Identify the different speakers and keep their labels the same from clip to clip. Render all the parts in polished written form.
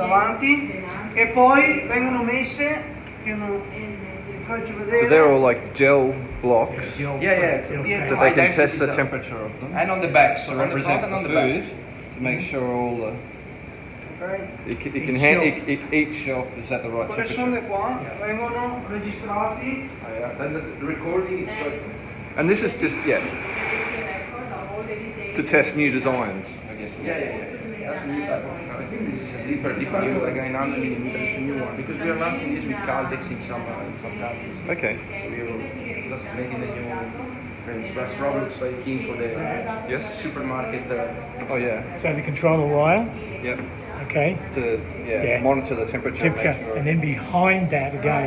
Speaker 1: davanti e poi vengono messe, che non vi faccio vedere.
Speaker 2: So they're all like gel blocks.
Speaker 3: Yeah.
Speaker 2: So they can test the temperature of them.
Speaker 3: And on the back, so
Speaker 2: To
Speaker 3: on the front
Speaker 2: represent
Speaker 3: and on
Speaker 2: the
Speaker 3: the
Speaker 2: food,
Speaker 3: back.
Speaker 2: to make sure all the
Speaker 1: Ok?
Speaker 2: each shelf is at the right
Speaker 1: Quelle
Speaker 2: temperature.
Speaker 1: sonde qua vengono registrati.
Speaker 3: Oh, yeah. Then the recording is like,
Speaker 2: And this is just to test new designs, I guess.
Speaker 3: yeah. That's a new type of. I think this is a deeper new, like a 900 millimeter. It's a new one because we are launching this with Caltex in some countries.
Speaker 2: Okay.
Speaker 3: So we are just making a new express Roblox by King for the
Speaker 2: Yes.
Speaker 3: supermarket.
Speaker 2: Oh yeah.
Speaker 4: So to control the wire,
Speaker 2: Yep.
Speaker 4: okay,
Speaker 2: To
Speaker 4: Yeah.
Speaker 2: monitor the temperature.
Speaker 4: temperature,
Speaker 2: Make sure,
Speaker 4: and then behind that again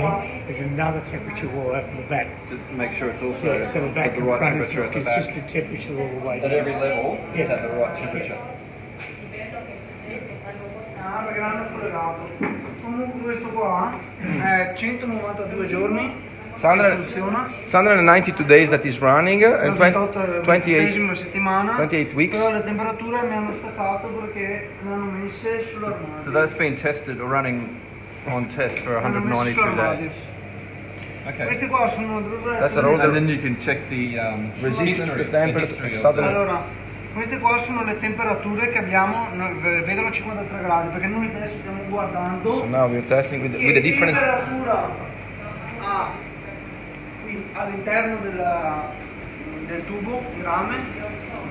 Speaker 4: is another temperature wire from the back.
Speaker 2: to make sure it's also
Speaker 4: Yeah, so the back
Speaker 2: at the
Speaker 4: and
Speaker 2: right
Speaker 4: front is
Speaker 2: temperature
Speaker 4: a
Speaker 2: at the back.
Speaker 4: consistent temperature all the way
Speaker 2: At
Speaker 4: down.
Speaker 2: every level,
Speaker 4: Yes.
Speaker 2: it's at the right temperature.
Speaker 1: Ah, perché l'hanno scollegato. Comunque questo qua è 192 giorni.
Speaker 3: It's 100
Speaker 1: Funziona.
Speaker 3: It's 192 days that is running and
Speaker 1: 28
Speaker 3: 28
Speaker 1: settimana.
Speaker 3: 28 weeks.
Speaker 1: Però le temperature mi hanno staccato perché le hanno messe sull'armadio.
Speaker 2: So that's been tested or running on test for
Speaker 1: Le hanno messe
Speaker 2: 192
Speaker 1: sull'armadio.
Speaker 2: days. Okay.
Speaker 1: Queste qua sono dovrebbero
Speaker 3: That's
Speaker 1: essere-
Speaker 3: an older-
Speaker 2: And then you can check the
Speaker 3: Resistance,
Speaker 2: history,
Speaker 3: the temperature,
Speaker 2: history of
Speaker 3: suddenly-
Speaker 2: the-
Speaker 1: Allora, queste qua sono le temperature che abbiamo, vedono 53 gradi, perché noi adesso stiamo guardando
Speaker 3: So now we're testing with
Speaker 1: che
Speaker 3: the different.
Speaker 1: temperatura ha qui all'interno del tubo di rame,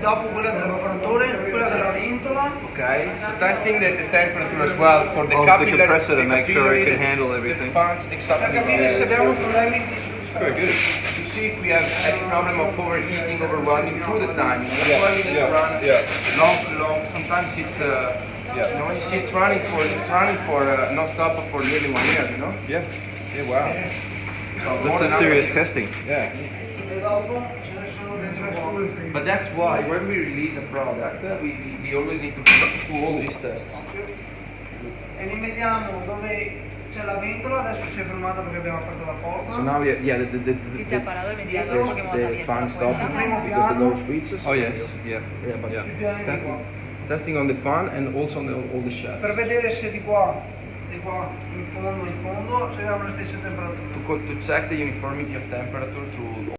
Speaker 1: dopo quella dell'evaporatore, quella della ventola.
Speaker 3: Okay, so testing the temperature as well for the
Speaker 2: Of the
Speaker 3: capillary,
Speaker 2: compressor to make sure it
Speaker 3: capillary,
Speaker 2: can handle
Speaker 3: the
Speaker 2: everything.
Speaker 3: fans,
Speaker 1: Per
Speaker 3: exactly.
Speaker 1: capire se abbiamo problemi di
Speaker 2: Very good.
Speaker 3: To see if we have any problem of overheating, overwhelming through the time. That's
Speaker 2: Yeah,
Speaker 3: why we need to
Speaker 2: yeah,
Speaker 3: run
Speaker 2: yeah.
Speaker 3: long. Sometimes it's you know, you see it's running for non-stop for nearly 1 year. You know.
Speaker 2: Yeah. Yeah. Wow.
Speaker 3: So more
Speaker 2: That's
Speaker 3: than
Speaker 2: a serious
Speaker 3: average.
Speaker 2: testing. Yeah.
Speaker 1: E dopo ce ne sono dentro.
Speaker 3: But that's why when we release a product, we always need to do all these tests.
Speaker 1: E li mettiamo dove c'è la ventola, adesso si è fermata perché abbiamo aperto la porta.
Speaker 3: So now we the
Speaker 5: Sí, se ha parado el ventilador porque hemos
Speaker 3: the
Speaker 5: abierto la
Speaker 3: fan stop
Speaker 5: puerta.
Speaker 3: because the door switches.
Speaker 2: Oh yes. Yeah.
Speaker 3: Yeah, but
Speaker 2: Yeah.
Speaker 1: Più piani di qua.
Speaker 3: testing on the fan and also on all the shelves.
Speaker 1: Per vedere se di qua, in fondo, se abbiamo le stesse temperature.
Speaker 3: To check the uniformity of temperature through